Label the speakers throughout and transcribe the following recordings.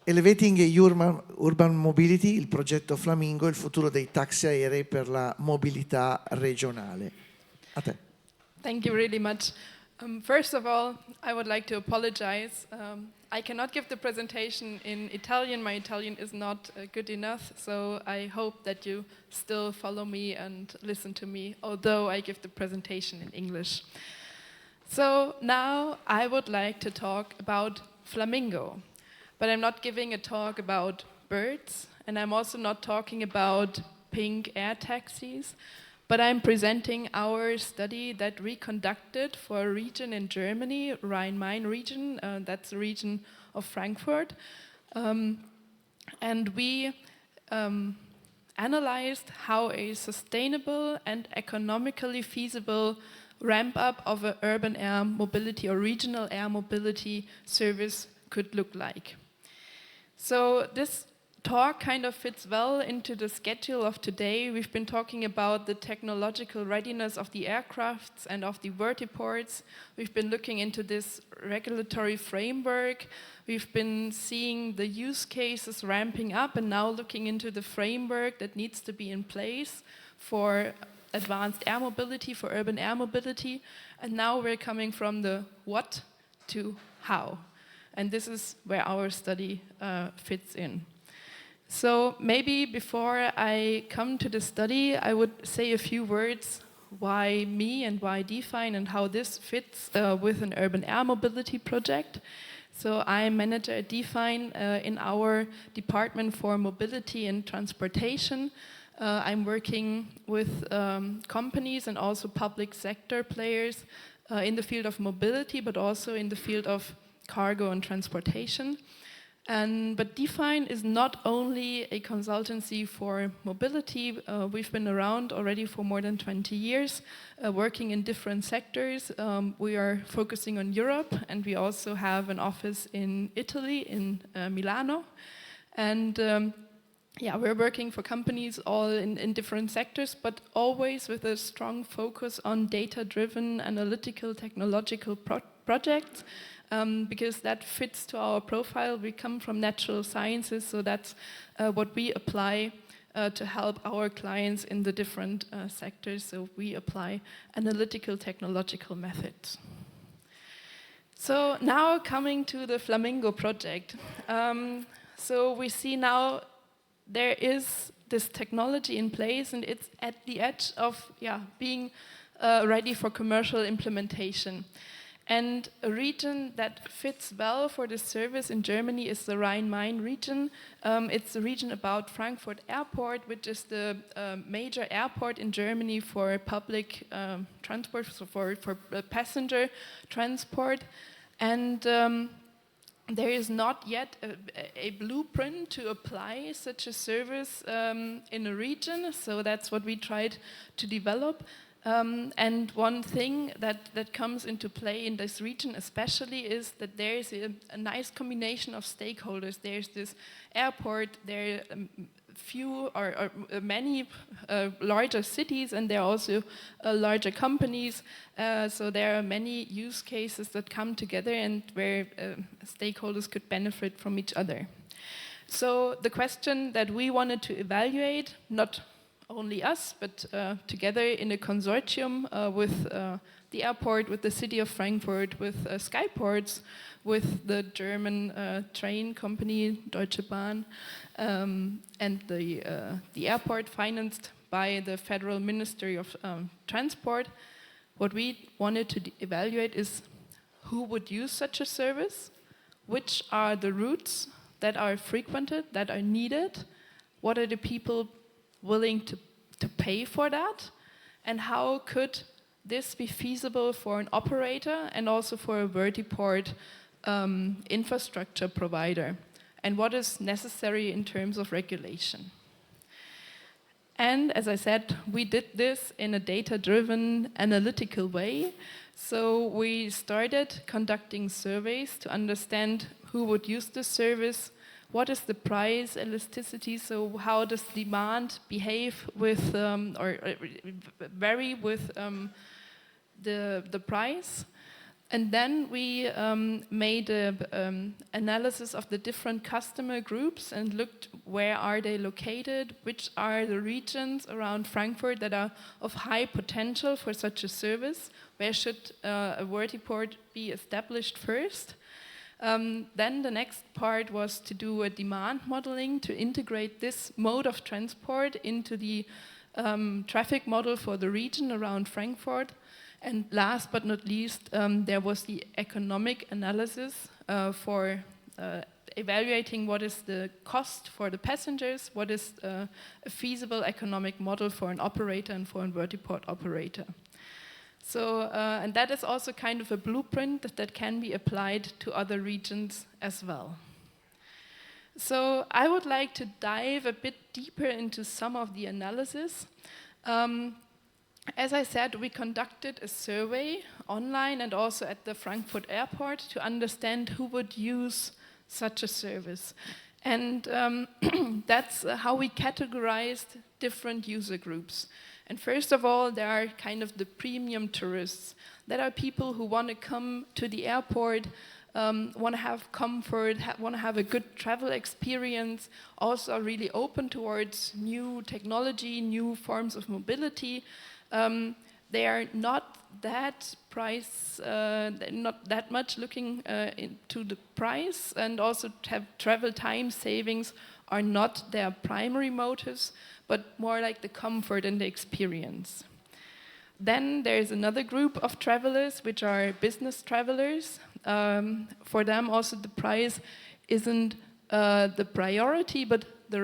Speaker 1: Elevating Urban Mobility, il progetto Flamingo, il futuro dei taxi aerei per la mobilità regionale. A te.
Speaker 2: Thank you really much. First of all, I would like to apologize. I cannot give the presentation in Italian. My Italian is not good enough, so I hope that you still follow me and listen to me, although I give the presentation in English. So now I would like to talk about Flamingo. But I'm not giving a talk about birds, and I'm also not talking about pink air taxis, but I'm presenting our study that we conducted for a region in Germany, Rhine-Main region, that's the region of Frankfurt. And we analyzed how a sustainable and economically feasible ramp up of an urban air mobility or regional air mobility service could look like. So this talk kind of fits well into the schedule of today. We've been talking about the technological readiness of the aircrafts and of the vertiports. We've been looking into this regulatory framework. We've been seeing the use cases ramping up and now looking into the framework that needs to be in place for advanced air mobility, for urban air mobility. And now we're coming from the what to how. And this is where our study fits in. So maybe before I come to the study, I would say a few words why me and why Define and how this fits with an urban air mobility project. So I'm manager at Define in our department for mobility and transportation. I'm working with companies and also public sector players in the field of mobility, but also in the field of cargo and transportation. But Define is not only a consultancy for mobility. We've been around already for more than 20 years, working in different sectors. We are focusing on Europe, and we also have an office in Italy, in Milano. And we're working for companies all in different sectors, but always with a strong focus on data-driven, analytical, technological projects. Because that fits to our profile. We come from natural sciences, so that's what we apply to help our clients in the different sectors. So we apply analytical, technological methods. So now coming to the Flamingo project. So we see now there is this technology in place, and it's at the edge of being ready for commercial implementation. And a region that fits well for this service in Germany is the Rhine-Main region. It's the region about Frankfurt Airport, which is the major airport in Germany for public transport, so for passenger transport. And there is not yet a blueprint to apply such a service in a region, so that's what we tried to develop. And one thing that comes into play in this region especially is that there is a nice combination of stakeholders. There's this airport, there are few or many larger cities, and there are also larger companies. So there are many use cases that come together and where stakeholders could benefit from each other. So the question that we wanted to evaluate, not only us, but together in a consortium with the airport, with the city of Frankfurt, with Skyports, with the German train company Deutsche Bahn, and the airport financed by the Federal Ministry of Transport. What we wanted to evaluate is who would use such a service, which are the routes that are frequented, that are needed, what are the people willing to pay for that, and how could this be feasible for an operator and also for a vertiport infrastructure provider, and what is necessary in terms of regulation. And as I said, we did this in a data-driven, analytical way. So we started conducting surveys to understand who would use this service. What is the price elasticity? So how does demand behave with or vary with the price? And then we made an analysis of the different customer groups and looked where are they located, which are the regions around Frankfurt that are of high potential for such a service, where should a vertiport be established first. Then the next part was to do a demand modeling to integrate this mode of transport into the traffic model for the region around Frankfurt. And last but not least, there was the economic analysis for evaluating what is the cost for the passengers, what is a feasible economic model for an operator and for a vertiport operator. So, and that is also kind of a blueprint that can be applied to other regions as well. So I would like to dive a bit deeper into some of the analysis. As I said, we conducted a survey online and also at the Frankfurt airport to understand who would use such a service. And that's how we categorized different user groups. And first of all, there are kind of the premium tourists. That are people who want to come to the airport, want to have comfort, want to have a good travel experience, also are really open towards new technology, new forms of mobility. They are not that not that much looking into the price, and also travel time savings are not their primary motives, but more like the comfort and the experience. Then there's another group of travelers, which are business travelers. For them also the price isn't the priority, but the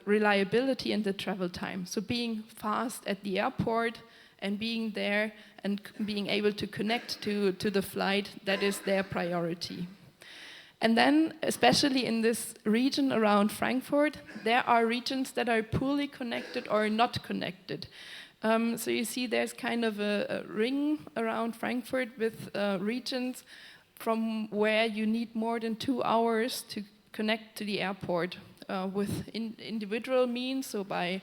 Speaker 2: reliability and the travel time. So being fast at the airport and being there and being able to connect to the flight, that is their priority. And then, especially in this region around Frankfurt, there are regions that are poorly connected or not connected. So you see there's kind of a ring around Frankfurt with regions from where you need more than 2 hours to connect to the airport with individual means, so by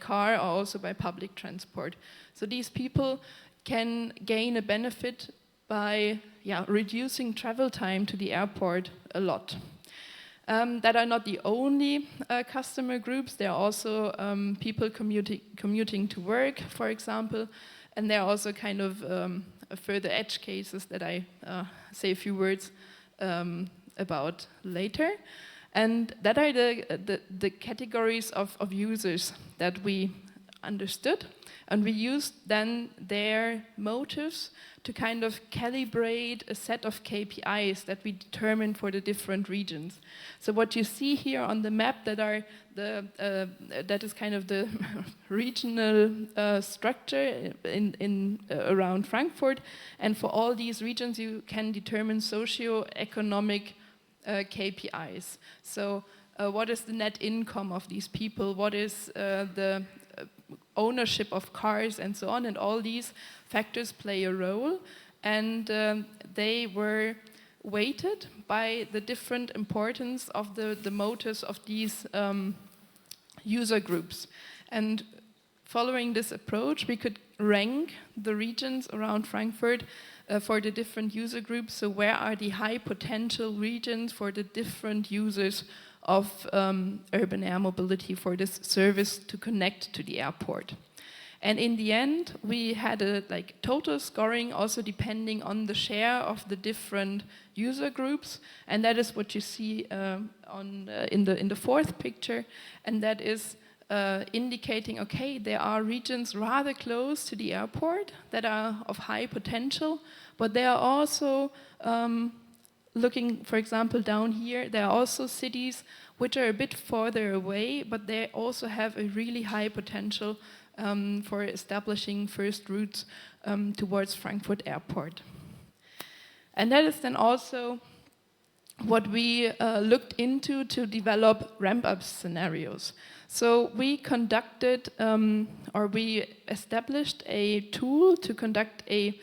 Speaker 2: car or also by public transport. So these people can gain a benefit by reducing travel time to the airport a lot. That are not the only customer groups. There are also people commuting to work, for example, and there are also kind of further edge cases that I say a few words about later. And that are the categories of users that we understood, and we used then their motives to kind of calibrate a set of KPIs that we determined for the different regions. So what you see here on the map that are that is kind of the regional structure in around Frankfurt, and for all these regions you can determine socio-economic KPIs. So what is the net income of these people? What is the ownership of cars and so on? And all these factors play a role, and they were weighted by the different importance of the motives of these user groups. And following this approach, we could rank the regions around Frankfurt for the different user groups. So where are the high potential regions for the different users of urban air mobility for this service to connect to the airport? And in the end, we had a total scoring, also depending on the share of the different user groups, and that is what you see in the fourth picture, and that is indicating, okay, there are regions rather close to the airport that are of high potential, but there are also looking, for example, down here, there are also cities which are a bit farther away, but they also have a really high potential for establishing first routes towards Frankfurt Airport. And that is then also what we looked into to develop ramp-up scenarios. So we conducted, or we established a tool to conduct a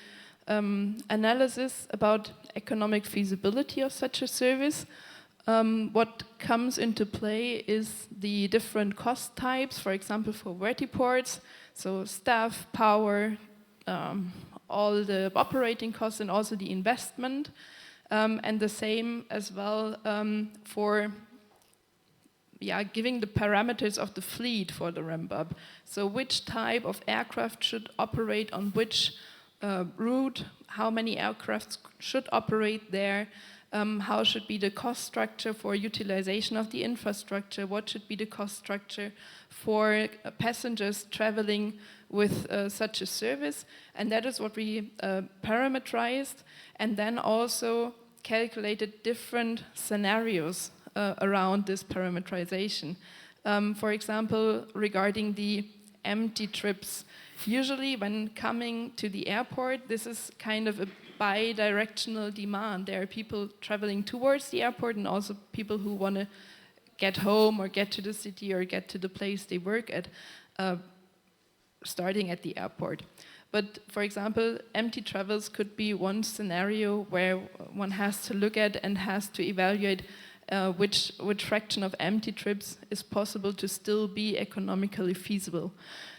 Speaker 2: analysis about economic feasibility of such a service. What comes into play is the different cost types, for example, for vertiports, so staff, power, all the operating costs and also the investment, and the same as well for giving the parameters of the fleet for the ramp up. So which type of aircraft should operate on which route, how many aircraft should operate there, how should be the cost structure for utilization of the infrastructure, what should be the cost structure for passengers traveling with such a service. And that is what we parameterized, and then also calculated different scenarios around this parameterization. For example, regarding the empty trips. Usually when coming to the airport, this is kind of a bi-directional demand. There are people traveling towards the airport and also people who want to get home or get to the city or get to the place they work at, starting at the airport. But for example, empty travels could be one scenario where one has to look at and has to evaluate which fraction of empty trips is possible to still be economically feasible.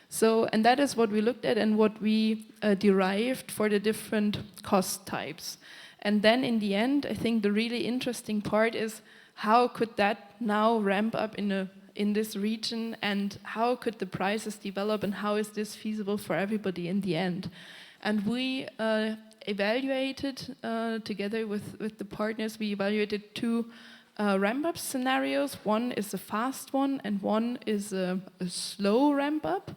Speaker 2: So, and that is what we looked at and what we derived for the different cost types. And then in the end, I think the really interesting part is how could that now ramp up in this region, and how could the prices develop, and how is this feasible for everybody in the end. And we evaluated together with the partners, we evaluated two ramp-up scenarios. One is a fast one and one is a slow ramp-up.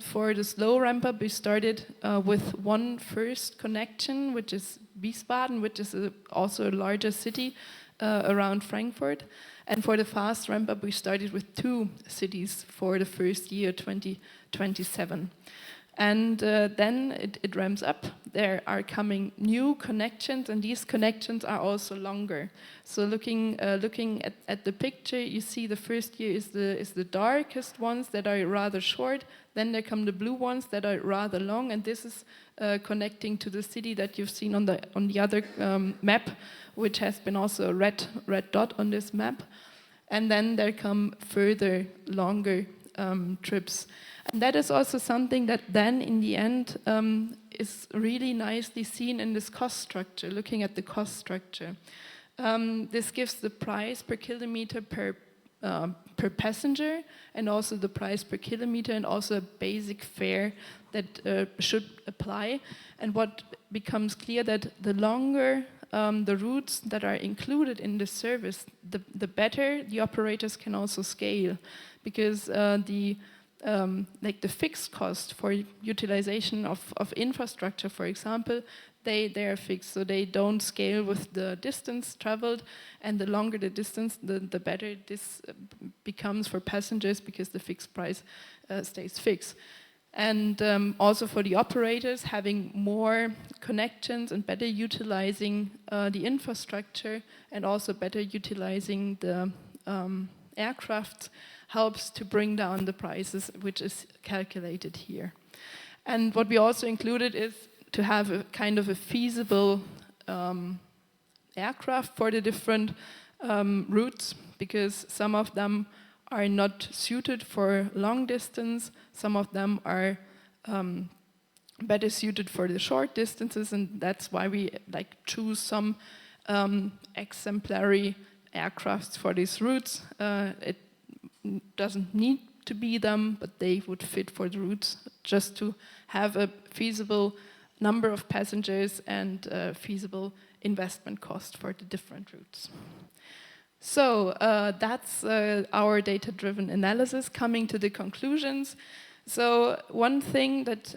Speaker 2: For the slow ramp-up, we started with one first connection, which is Wiesbaden, which is also a larger city around Frankfurt. And for the fast ramp-up, we started with two cities for the first year, 2027. And then it ramps up. There are coming new connections, and these connections are also longer. So looking at the picture, you see the first year is the darkest ones that are rather short. Then there come the blue ones that are rather long, and this is connecting to the city that you've seen on the other map, which has been also a red dot on this map. And then there come further longer trips. And that is also something that then in the end is really nicely seen in this cost structure, looking at the cost structure. This gives the price per kilometer per passenger, and also the price per kilometer, and also a basic fare that should apply. And what becomes clear that the longer the routes that are included in this service, the better the operators can also scale, because the fixed cost for utilization of infrastructure, for example, they are fixed, so they don't scale with the distance traveled, and the longer the distance, the better this becomes for passengers, because the fixed price stays fixed. And also for the operators, having more connections and better utilizing the infrastructure, and also better utilizing the aircraft, helps to bring down the prices, which is calculated here. And what we also included is to have a kind of a feasible aircraft for the different routes, because some of them are not suited for long distance, some of them are better suited for the short distances, and that's why we choose some exemplary aircrafts for these routes. It doesn't need to be them, but they would fit for the routes, just to have a feasible number of passengers and a feasible investment cost for the different routes. So that's our data-driven analysis. Coming to the conclusions. So one thing that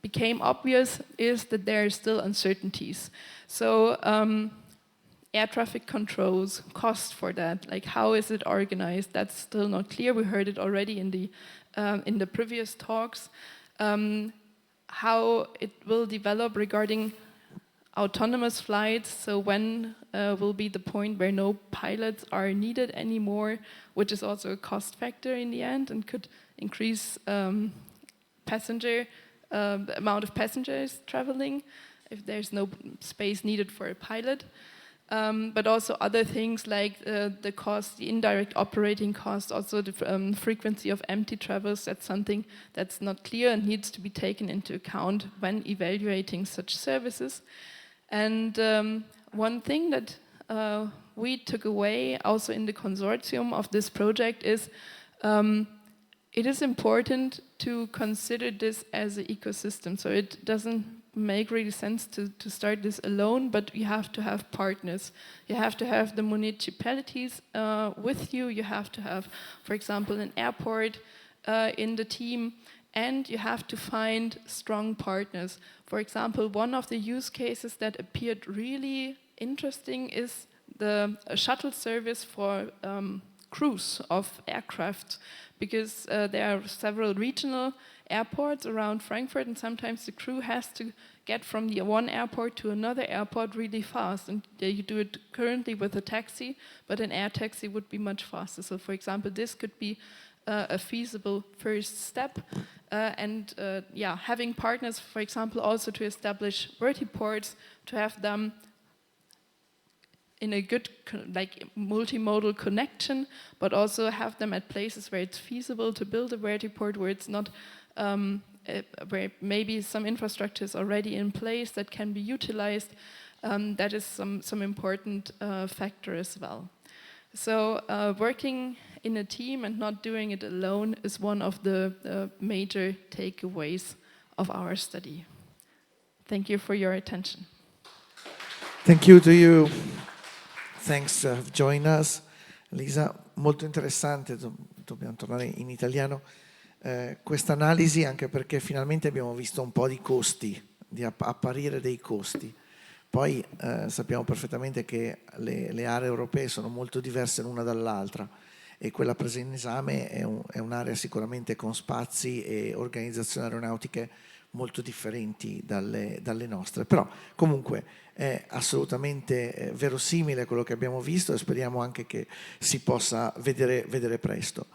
Speaker 2: became obvious is that there are still uncertainties. So air traffic controls, cost for that, like how is it organized? That's still not clear. We heard it already in the previous talks. How it will develop regarding autonomous flights. So when will be the point where no pilots are needed anymore, which is also a cost factor in the end and could increase the amount of passengers traveling if there's no space needed for a pilot. but also other things like the cost, the indirect operating cost, also the frequency of empty travels. That's something that's not clear and needs to be taken into account when evaluating such services. And one thing that we took away also in the consortium of this project is it is important to consider this as an ecosystem. So it doesn't make really sense to start this alone, but you have to have partners. You have to have the municipalities with you. You have to have, for example, an airport in the team, and you have to find strong partners. For example, one of the use cases that appeared really interesting is the shuttle service for crews of aircraft, because there are several regional airports around Frankfurt, and sometimes the crew has to get from the one airport to another airport really fast, and you do it currently with a taxi, but an air taxi would be much faster. So for example, this could be a feasible first step, and having partners, for example, also to establish vertiports, to have them in a good multimodal connection, but also have them at places where it's feasible to build a vertiport, where it's not where maybe some infrastructure is already in place that can be utilized. That is some important factor as well. So working in a team and not doing it alone is one of the major takeaways of our study. Thank you for your attention.
Speaker 1: Thank you to you. Thanks for joining us. Lisa, molto interessante, dobbiamo tornare in italiano, questa analisi, anche perché finalmente abbiamo visto un po' di costi, di apparire dei costi. Poi sappiamo perfettamente che le aree europee sono molto diverse l'una dall'altra e quella presa in esame è un'area sicuramente con spazi e organizzazioni aeronautiche molto differenti dalle nostre, però comunque è assolutamente verosimile quello che abbiamo visto e speriamo anche che si possa vedere presto.